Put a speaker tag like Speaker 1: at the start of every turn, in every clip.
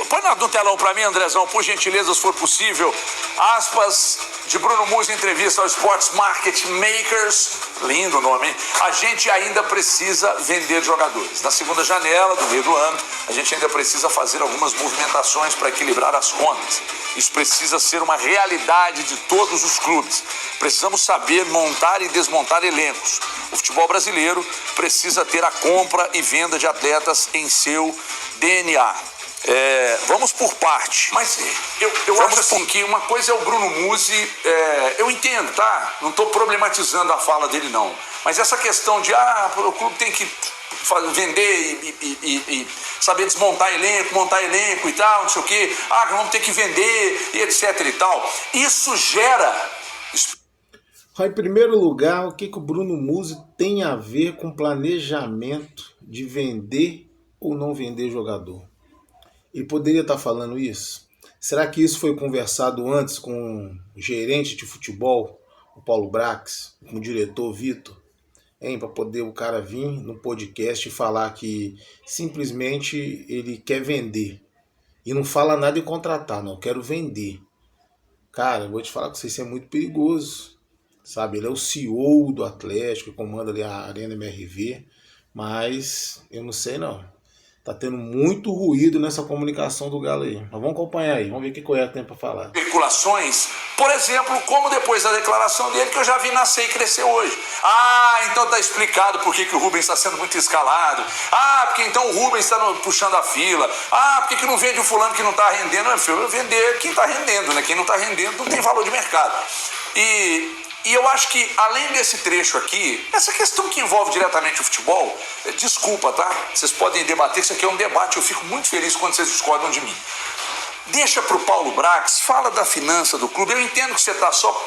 Speaker 1: Põe no telão pra mim, Andrezão, por gentileza, se for possível. Aspas de Bruno Musi em entrevista ao Sports Market Makers. Lindo nome, hein? A gente ainda precisa vender jogadores. Na segunda janela do meio do ano, a gente ainda precisa fazer algumas movimentações para equilibrar as contas. Isso precisa ser uma realidade de todos os clubes. Precisamos saber montar e desmontar elencos. O futebol brasileiro precisa ter a compra e venda de atletas em seu DNA. Vamos por parte. Mas eu acho assim que uma coisa é o Bruno Musi, eu entendo, tá? Não estou problematizando a fala dele, não. Mas essa questão de o clube tem que vender e saber desmontar elenco, montar elenco e tal, não sei o quê. Vamos ter que vender e etc e tal. Isso gera...
Speaker 2: Em primeiro lugar, o que o Bruno Musi tem a ver com planejamento de vender ou não vender jogador? Ele poderia estar falando isso? Será que isso foi conversado antes com o gerente de futebol, o Paulo Brax, com o diretor Vitor? Para poder o cara vir no podcast e falar que simplesmente ele quer vender. E não fala nada de contratar, não, eu quero vender. Cara, eu vou te falar que isso é muito perigoso. Sabe, ele é o CEO do Atlético, comanda ali a Arena MRV, mas eu não sei não. Tá tendo muito ruído nessa comunicação do Galo aí. Mas vamos acompanhar aí, vamos ver o que o Goiás tem para falar.
Speaker 1: Especulações, por exemplo, como depois da declaração dele que eu já vi nascer e crescer hoje. Então tá explicado por que o Rubens está sendo muito escalado. Porque então o Rubens está puxando a fila. Por que não vende o fulano que não tá rendendo? Eu vender quem tá rendendo, né? Quem não tá rendendo não tem valor de mercado. E eu acho que, além desse trecho aqui, essa questão que envolve diretamente o futebol, desculpa, tá? Vocês podem debater, isso aqui é um debate, eu fico muito feliz quando vocês discordam de mim. Deixa pro Paulo Brax, fala da finança do clube. Eu entendo que você está só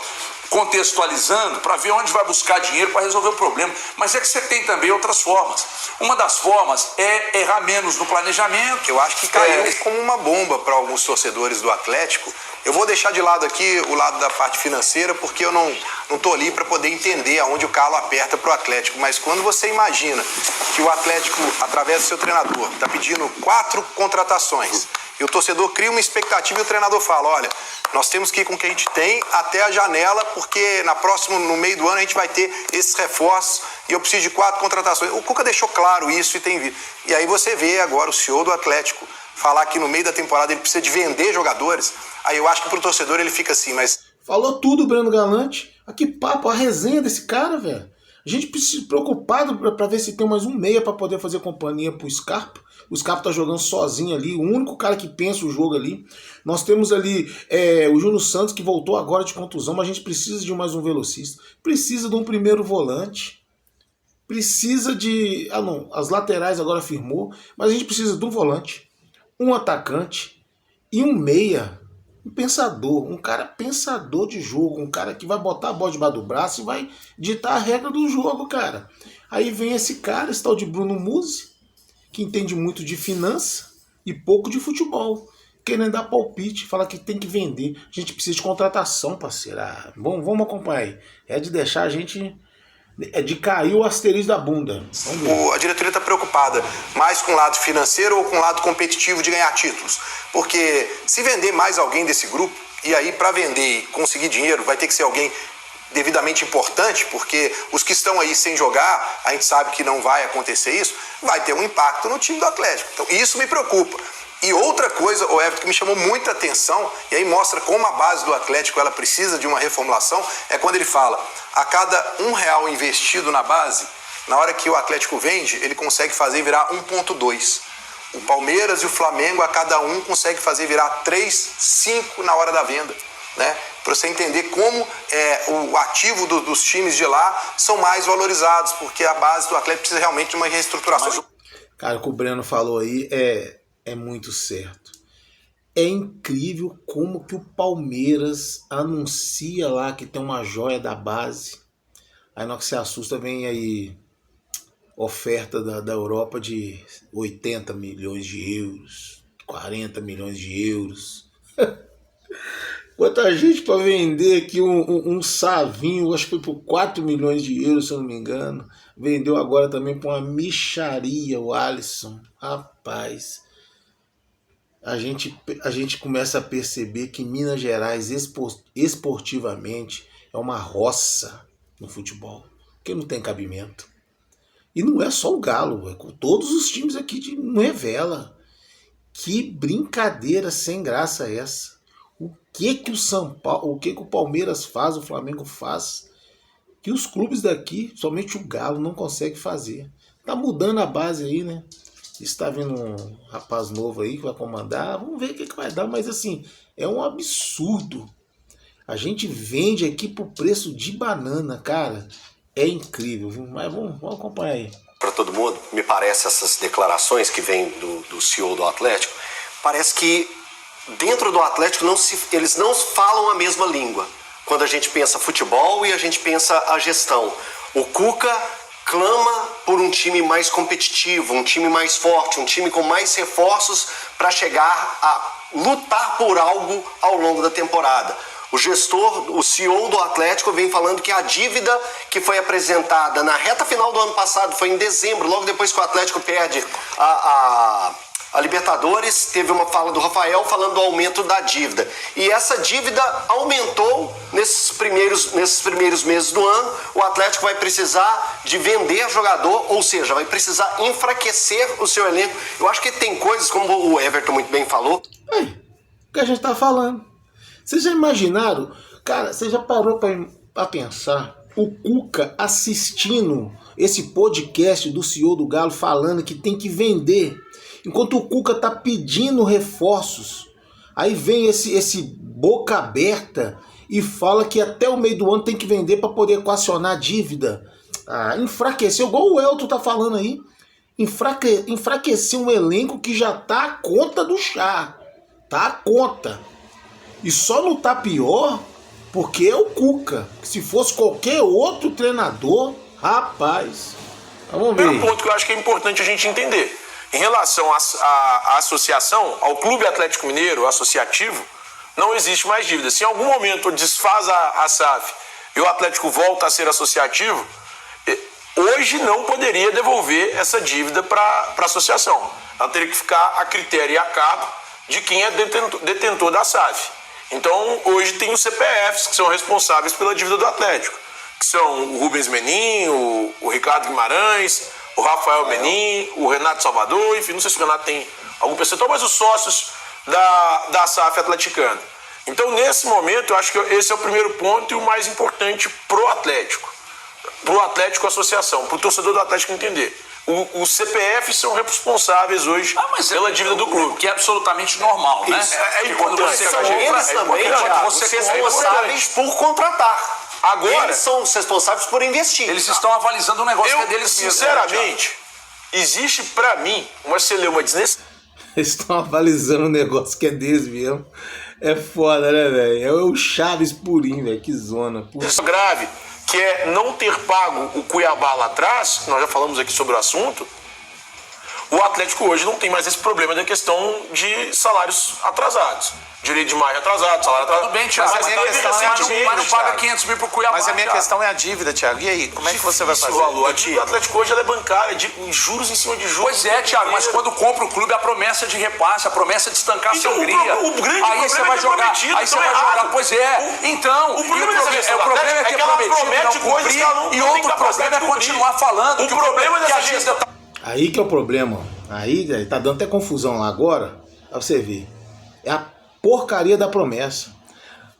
Speaker 1: contextualizando para ver onde vai buscar dinheiro para resolver o problema, mas é que você tem também outras formas. Uma das formas é errar menos no planejamento.
Speaker 3: Eu acho que caiu como uma bomba para alguns torcedores do Atlético. Eu vou deixar de lado aqui o lado da parte financeira, porque eu não estou ali para poder entender aonde o calo aperta para o Atlético. Mas quando você imagina que o Atlético, através do seu treinador, está pedindo 4 contratações, e o torcedor cria uma expectativa e o treinador fala, olha, nós temos que ir com o que a gente tem até a janela, porque no meio do ano a gente vai ter esses reforços e eu preciso de 4 contratações. O Cuca deixou claro isso e tem visto. E aí você vê agora o CEO do Atlético falar que no meio da temporada ele precisa de vender jogadores. Aí eu acho que pro torcedor ele fica assim, mas...
Speaker 2: Falou tudo o Breno Galante. Que papo, a resenha desse cara, velho. A gente precisa preocupado para ver se tem mais um meia para poder fazer companhia pro Scarpa. O Scarpa tá jogando sozinho ali, o único cara que pensa o jogo ali. Nós temos ali o Júnior Santos, que voltou agora de contusão, mas a gente precisa de mais um velocista. Precisa de um primeiro volante. Precisa de... as laterais agora firmou, mas a gente precisa de um volante, um atacante e um meia. Um pensador, um cara pensador de jogo, um cara que vai botar a bola debaixo do braço e vai ditar a regra do jogo, cara. Aí vem esse cara, esse tal de Bruno Musi, que entende muito de finança e pouco de futebol, querendo dar palpite, falar que tem que vender. A gente precisa de contratação, parceira. Vamos acompanhar aí. É de deixar a gente... É de cair o asterisco da bunda.
Speaker 3: A diretoria está preocupada mais com o lado financeiro ou com o lado competitivo de ganhar títulos. Porque se vender mais alguém desse grupo, e aí para vender e conseguir dinheiro vai ter que ser alguém devidamente importante, porque os que estão aí sem jogar, a gente sabe que não vai acontecer isso, vai ter um impacto no time do Atlético. Então isso me preocupa. E outra coisa, o Everton, que me chamou muita atenção, e aí mostra como a base do Atlético ela precisa de uma reformulação, é quando ele fala, a cada R$1 investido na base, na hora que o Atlético vende, ele consegue fazer virar 1,2. O Palmeiras e o Flamengo, a cada um, consegue fazer virar 3, 5 na hora da venda. Né? Para você entender como o ativo dos times de lá são mais valorizados, porque a base do Atlético precisa realmente de uma reestruturação.
Speaker 2: Cara, o que o Breno falou aí é muito certo. É incrível como que o Palmeiras anuncia lá que tem uma joia da base. Aí na hora que você assusta, vem aí oferta da Europa de 80 milhões de euros, 40 milhões de euros. Quanta gente para vender aqui um Savinho, acho que foi por 4 milhões de euros, se eu não me engano. Vendeu agora também por uma mixaria o Alisson. Rapaz... a gente começa a perceber que Minas Gerais esportivamente é uma roça no futebol, porque não tem cabimento. E não é só o Galo, é com todos os times aqui de novela. Que brincadeira sem graça é essa? O que o São Paulo, o que o Palmeiras faz, o Flamengo faz, que os clubes daqui, somente o Galo, não consegue fazer. Tá mudando a base aí, né? Está vindo um rapaz novo aí que vai comandar, vamos ver o que vai dar, mas assim, é um absurdo. A gente vende aqui por preço de banana, cara. É incrível, viu? Mas vamos acompanhar aí.
Speaker 4: Para todo mundo, me parece essas declarações que vêm do CEO do Atlético, parece que dentro do Atlético eles não falam a mesma língua. Quando a gente pensa futebol e a gente pensa a gestão. O Cuca clama por um time mais competitivo, um time mais forte, um time com mais reforços para chegar a lutar por algo ao longo da temporada. O gestor, o CEO do Atlético vem falando que a dívida que foi apresentada na reta final do ano passado, foi em dezembro, logo depois que o Atlético perde a Libertadores, teve uma fala do Rafael falando do aumento da dívida. E essa dívida aumentou nesses primeiros meses do ano. O Atlético vai precisar de vender jogador, ou seja, vai precisar enfraquecer o seu elenco. Eu acho que tem coisas, como o Everton muito bem falou.
Speaker 2: O que a gente tá falando? Vocês já imaginaram? Cara, você já parou pra pensar? O Cuca assistindo esse podcast do CEO do Galo falando que tem que vender, enquanto o Cuca tá pedindo reforços. Aí vem esse boca aberta e fala que até o meio do ano tem que vender para poder equacionar a dívida. Enfraqueceu, igual o Elton tá falando aí. Enfraquecer um elenco que já tá à conta do chá. Tá à conta. E só não tá pior porque é o Cuca. Se fosse qualquer outro treinador, rapaz. Vamos ver.
Speaker 5: Primeiro ponto que eu acho que é importante a gente entender. Em relação à associação, ao Clube Atlético Mineiro associativo, não existe mais dívida. Se em algum momento desfaz a SAF e o Atlético volta a ser associativo, hoje não poderia devolver essa dívida para a associação. Ela teria que ficar a critério e a cargo de quem é detentor da SAF. Então, hoje tem os CPFs que são responsáveis pela dívida do Atlético, que são o Rubens Menin, o Ricardo Guimarães, o Rafael Menin, o Renato Salvador, enfim, não sei se o Renato tem algum percentual, mas os sócios da SAF atleticana. Então, nesse momento, eu acho que esse é o primeiro ponto e o mais importante pro Atlético Associação, pro torcedor do Atlético entender. Os CPFs são responsáveis hoje pela dívida do clube.
Speaker 1: Que é absolutamente normal, né?
Speaker 5: É importante.
Speaker 4: Eles também são responsáveis por contratar.
Speaker 5: Agora,
Speaker 4: eles são os responsáveis por investir.
Speaker 1: Eles estão avalizando um negócio que é deles mesmos.
Speaker 5: Sinceramente, existe pra mim uma celeuma desnecessária.
Speaker 2: Eles estão avalizando um negócio que é deles mesmo. É foda, né, velho? É o Chaves purinho, velho. Que zona.
Speaker 5: Isso grave, que é não ter pago o Cuiabá lá atrás, nós já falamos aqui sobre o assunto. O Atlético hoje não tem mais esse problema da questão de salários atrasados. Direito de imagem atrasado, salário atrasado.
Speaker 1: Tudo bem, Thiago,
Speaker 5: mas
Speaker 1: não paga 500 mil pro Cuiabá.
Speaker 6: Mas a minha
Speaker 1: Thiago.
Speaker 6: questão é a dívida, Thiago. E aí, como é que você vai fazer?
Speaker 5: A dívida do Atlético hoje ela é bancária, de juros em cima de juros.
Speaker 1: Pois é, Thiago, mas quando compra o clube, a promessa de repasse, a promessa de estancar a
Speaker 5: Então,
Speaker 1: sangria.
Speaker 5: o grande
Speaker 1: aí você vai jogar, aí você vai jogar, pois é. Então,
Speaker 5: o problema
Speaker 1: é ter prometido não cumprir, e outro problema é continuar falando.
Speaker 5: O problema
Speaker 1: que a
Speaker 5: dessa
Speaker 1: dívida tá...
Speaker 2: Aí que é o problema. Aí tá dando até confusão lá agora. Pra você ver. É a porcaria da promessa.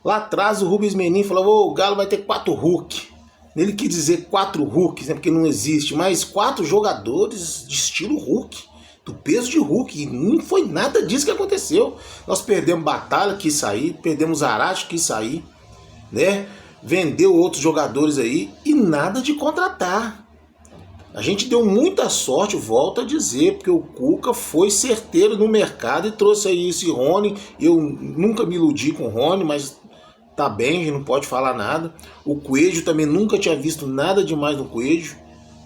Speaker 2: Lá atrás o Rubens Menin falou: o Galo vai ter 4 Hulk. Ele quis dizer 4 Hulks, né, porque não existe, mas 4 jogadores de estilo Hulk, do peso de Hulk. E não foi nada disso que aconteceu. Nós perdemos Batalha, quis sair, perdemos Zarate, quis sair, né? Vendeu outros jogadores aí e nada de contratar. A gente deu muita sorte, volto a dizer, porque o Cuca foi certeiro no mercado e trouxe aí esse Rony. Eu nunca me iludi com o Rony, mas tá bem, a gente não pode falar nada. O Coelho também nunca tinha visto nada demais no Coelho,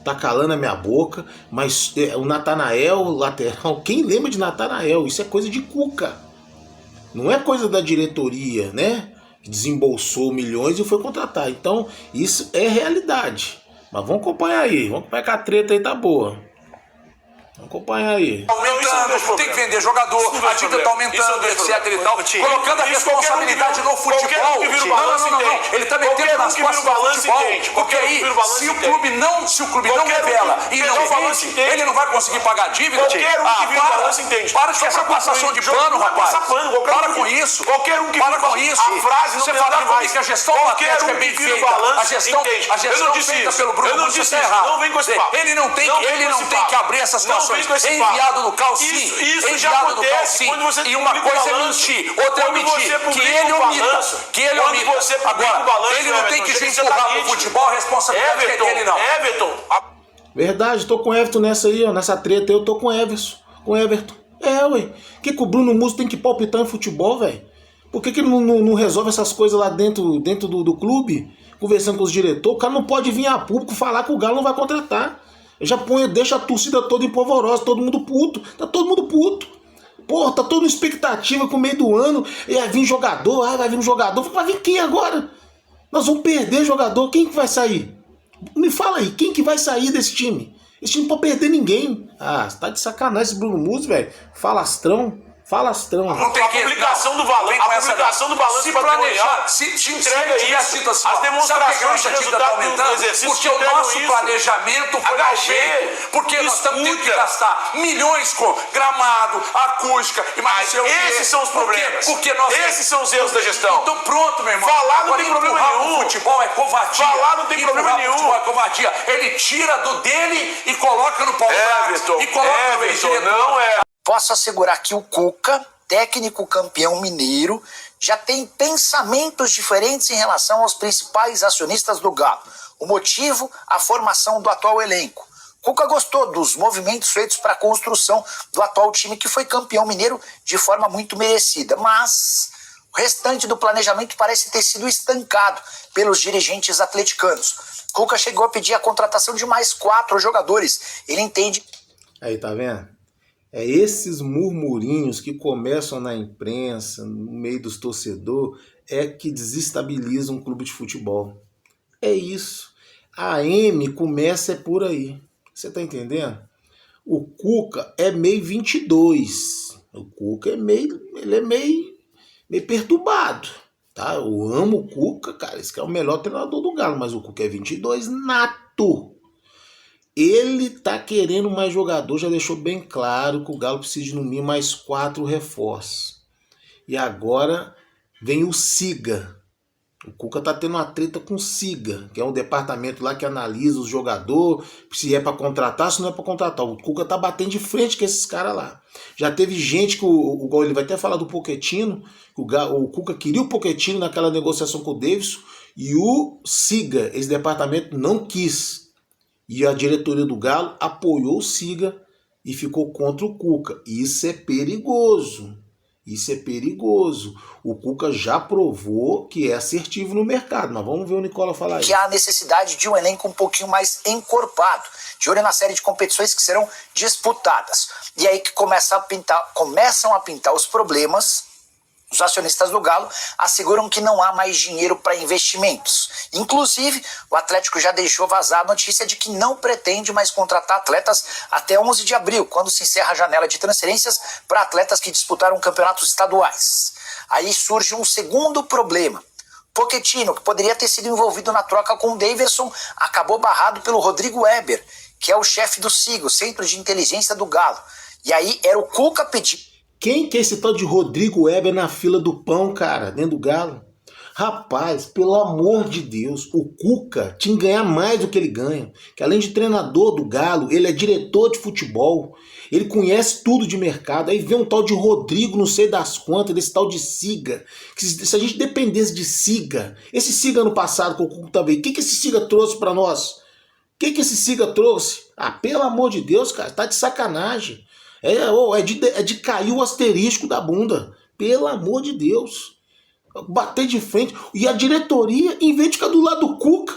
Speaker 2: tá calando a minha boca. Mas o Natanael, lateral, quem lembra de Natanael? Isso é coisa de Cuca, não é coisa da diretoria, né? Que desembolsou milhões e foi contratar. Então isso é realidade. Mas vamos acompanhar aí, vamos acompanhar que a treta aí tá boa. Acompanha aí.
Speaker 1: Aumentando, tem que vender jogador, a dívida está aumentando, etc e tal, colocando a responsabilidade no futebol. Não. Ele está metendo nas costas do futebol. Porque aí, se o clube não revela e não vende, ele não vai conseguir pagar a dívida.
Speaker 5: Qualquer um que vira o balanço entende.
Speaker 1: Para com essa passação de pano, rapaz. Para com isso.
Speaker 5: Qualquer um que
Speaker 1: para com isso.
Speaker 5: A frase não
Speaker 1: você
Speaker 5: tem
Speaker 1: fala
Speaker 5: nada mais.
Speaker 1: Que a gestão do Atlético é bem feita. A gestão feita pelo Bruno Musso está errada.
Speaker 5: Não vem com esse papo.
Speaker 1: Ele não tem que abrir essas situações. É enviado no CAL, sim.
Speaker 5: Isso já acontece quando você
Speaker 1: e uma coisa é mentir, outra é omitir. Que ele omita. Agora, ele não tem que se empurrar pro futebol, a responsabilidade é dele, não.
Speaker 5: Everton.
Speaker 2: Verdade, tô com o Everton nessa aí, ó. Nessa treta eu tô com o Everton. Ué. Que o Bruno Musso tem que palpitar em futebol, velho? Por que ele não resolve essas coisas lá dentro do clube? Conversando com os diretores. O cara não pode vir a público falar que o Galo não vai contratar. Já deixa a torcida toda empolvorosa, todo mundo puto. Tá todo mundo puto. Porra, tá todo expectativa com o meio do ano. E vai vir jogador, vai vir um jogador. Vai vir quem agora? Nós vamos perder jogador. Quem que vai sair? Me fala aí, quem que vai sair desse time? Esse time não pode perder ninguém. Ah, você tá de sacanagem esse Bruno Musso, velho. Falastrão.
Speaker 1: Não tem
Speaker 5: a publicação do balanço
Speaker 1: se planejar, se entrega isso.
Speaker 5: Assim, as demonstrações de resultado do exercício
Speaker 1: porque o nosso planejamento foi mal feito. Porque nós estamos tendo que gastar milhões com gramado, acústica e mais não sei o quê.
Speaker 5: Esses são os problemas. Esses são os erros da gestão.
Speaker 1: Então pronto, meu irmão.
Speaker 5: Falar não tem problema nenhum.
Speaker 1: O futebol é covardia.
Speaker 5: Falar não tem problema nenhum. O futebol
Speaker 1: é covardia. Ele tira do dele e coloca no Paulo Braga. E coloca no
Speaker 5: Everton, não é.
Speaker 7: Posso assegurar que o Cuca, técnico campeão mineiro, já tem pensamentos diferentes em relação aos principais acionistas do Galo. O motivo, a formação do atual elenco. Cuca gostou dos movimentos feitos para a construção do atual time que foi campeão mineiro de forma muito merecida, mas o restante do planejamento parece ter sido estancado pelos dirigentes atleticanos. Cuca chegou a pedir a contratação de mais 4 jogadores. Ele entende...
Speaker 2: Aí, tá vendo? É esses murmurinhos que começam na imprensa, no meio dos torcedores, é que desestabilizam um clube de futebol. É isso. A M começa por aí. Você tá entendendo? O Cuca é meio 22. O Cuca é meio perturbado. Tá? Eu amo o Cuca, cara. Esse é o melhor treinador do Galo, mas o Cuca é 22 nato. Ele tá querendo mais jogador, já deixou bem claro que o Galo precisa de no mínimo mais 4 reforços. E agora vem o Siga. O Cuca tá tendo uma treta com o Siga, que é um departamento lá que analisa os jogadores, se é para contratar, se não é para contratar. O Cuca tá batendo de frente com esses caras lá. Já teve gente que ele vai até falar do Pochettino, que o Cuca queria o Pochettino naquela negociação com o Davidson, e o Siga, esse departamento, não quis. E a diretoria do Galo apoiou o Siga e ficou contra o Cuca. Isso é perigoso. Isso é perigoso. O Cuca já provou que é assertivo no mercado. Mas vamos ver o Nicola falar aí.
Speaker 7: Que há a necessidade de um elenco um pouquinho mais encorpado, de olho na série de competições que serão disputadas. E aí que começam a pintar os problemas. Os acionistas do Galo asseguram que não há mais dinheiro para investimentos. Inclusive, o Atlético já deixou vazar a notícia de que não pretende mais contratar atletas até 11 de abril, quando se encerra a janela de transferências para atletas que disputaram campeonatos estaduais. Aí surge um segundo problema. Pochettino, que poderia ter sido envolvido na troca com o Davidson, acabou barrado pelo Rodrigo Weber, que é o chefe do SIG, o Centro de Inteligência do Galo. E aí era o Cuca pedir...
Speaker 2: Quem que é esse tal de Rodrigo Weber na fila do pão, cara, dentro do Galo? Rapaz, pelo amor de Deus, o Cuca tinha que ganhar mais do que ele ganha. Que além de treinador do Galo, ele é diretor de futebol. Ele conhece tudo de mercado. Aí vem um tal de Rodrigo, não sei das quantas, desse tal de Siga. Que se a gente dependesse de Siga, esse Siga ano passado com o Cuca também, o que esse Siga trouxe pra nós? O que esse Siga trouxe? Ah, pelo amor de Deus, cara, tá de sacanagem. É de cair o asterisco da bunda. Pelo amor de Deus. Bater de frente. E a diretoria, em vez de ficar do lado do Cuca...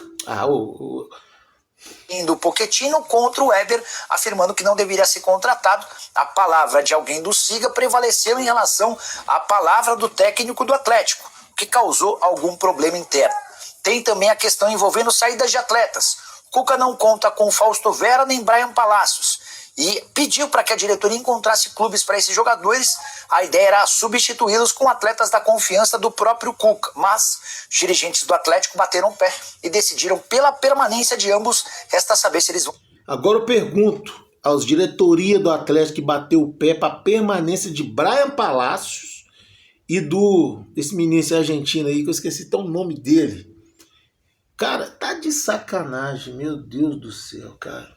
Speaker 7: do Pochettino contra o Weber, afirmando que não deveria ser contratado. A palavra de alguém do Siga prevaleceu em relação à palavra do técnico do Atlético, o que causou algum problema interno. Tem também a questão envolvendo saídas de atletas. Cuca não conta com Fausto Vera nem Brian Palacios. e pediu para que a diretoria encontrasse clubes para esses jogadores. A ideia era substituí-los com atletas da confiança do próprio Cuca, mas os dirigentes do Atlético bateram o pé e decidiram pela permanência de ambos. Resta saber se eles vão...
Speaker 2: Agora eu pergunto aos diretoria do Atlético que bateu o pé para a permanência de Brian Palacios e desse menino esse argentino aí, que eu esqueci até o nome dele. Cara, tá de sacanagem, meu Deus do céu, cara.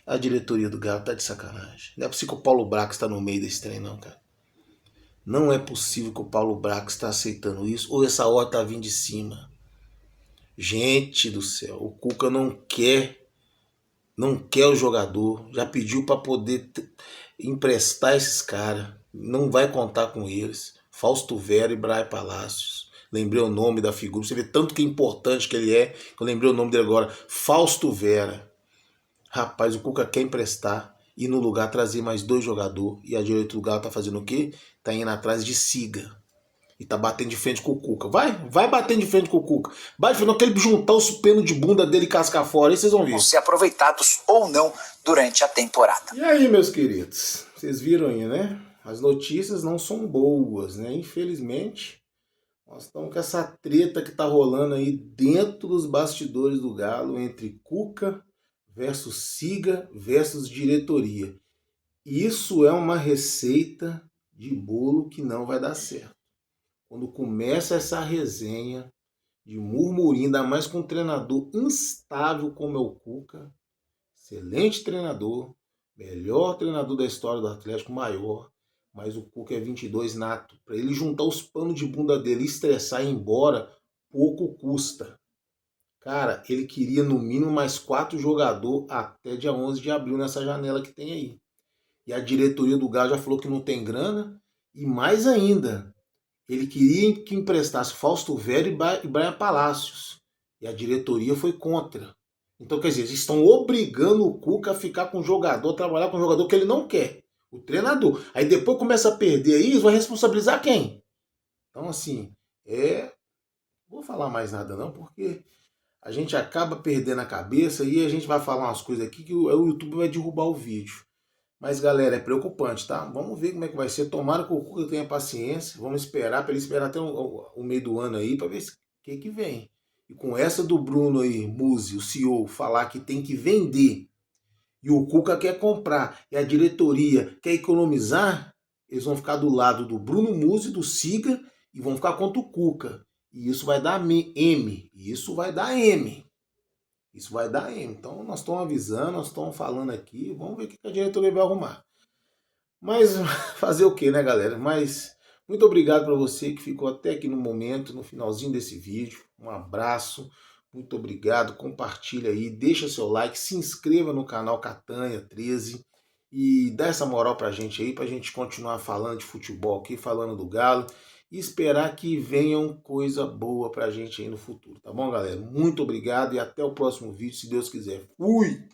Speaker 2: A diretoria do Galo tá de sacanagem. Não é possível que o Paulo Brax tá no meio desse trem, não, cara. Não é possível que o Paulo Brax tá aceitando isso, ou essa hora tá vindo de cima. Gente do céu, o Cuca não quer o jogador, já pediu para poder emprestar esses caras, não vai contar com eles. Fausto Vera e Brian Palacios. Lembrei o nome da figura, você vê tanto que é importante que ele é, que eu lembrei o nome dele agora, Fausto Vera. Rapaz, o Cuca quer emprestar e no lugar trazer mais 2 jogadores. E a diretoria do Galo tá fazendo o quê? Tá indo atrás de Siga. E tá batendo de frente com o Cuca. Vai batendo de frente com o Cuca. Bate de frente, não quer ele juntar os pelos de bunda dele e cascar fora. Aí vocês vão ver.
Speaker 7: Vão ser aproveitados ou não durante a temporada.
Speaker 2: E aí, meus queridos? Vocês viram aí, né? As notícias não são boas, né? Infelizmente, nós estamos com essa treta que tá rolando aí dentro dos bastidores do Galo entre Cuca versus Siga versus diretoria. Isso é uma receita de bolo que não vai dar certo. Quando começa essa resenha de murmurinho, ainda mais com um treinador instável como é o Cuca, excelente treinador, melhor treinador da história do Atlético, maior, mas o Cuca é 22 nato. Para ele juntar os panos de bunda dele, estressar e ir embora, pouco custa. Cara, ele queria no mínimo mais 4 jogadores até dia 11 de abril nessa janela que tem aí. E a diretoria do Galo já falou que não tem grana. E mais ainda, ele queria que emprestasse Fausto Vera e Brian Palacios. E a diretoria foi contra. Então, quer dizer, eles estão obrigando o Cuca a ficar com o jogador, trabalhar com o jogador que ele não quer. O treinador. Aí depois começa a perder aí, vai responsabilizar quem? Então, assim, vou falar mais nada não, porque a gente acaba perdendo a cabeça e a gente vai falar umas coisas aqui que o YouTube vai derrubar o vídeo. Mas, galera, é preocupante, tá? Vamos ver como é que vai ser. Tomara que o Cuca tenha paciência. Vamos esperar, para ele esperar até o meio do ano aí, para ver o que vem. E com essa do Bruno aí, Musi, o CEO, falar que tem que vender e o Cuca quer comprar e a diretoria quer economizar, eles vão ficar do lado do Bruno Musi, do Siga e vão ficar contra o Cuca. E isso vai dar M. Isso vai dar M. Isso vai dar M. Então nós estamos avisando, nós estamos falando aqui. Vamos ver o que a diretoria vai arrumar. Mas fazer o que, né, galera? Mas muito obrigado para você que ficou até aqui no momento, no finalzinho desse vídeo. Um abraço. Muito obrigado. Compartilha aí, deixa seu like, se inscreva no canal Catanha 13 e dá essa moral pra gente aí, pra gente continuar falando de futebol aqui, falando do Galo. E esperar que venham coisa boa pra gente aí no futuro, tá bom, galera? Muito obrigado e até o próximo vídeo, se Deus quiser. Fui!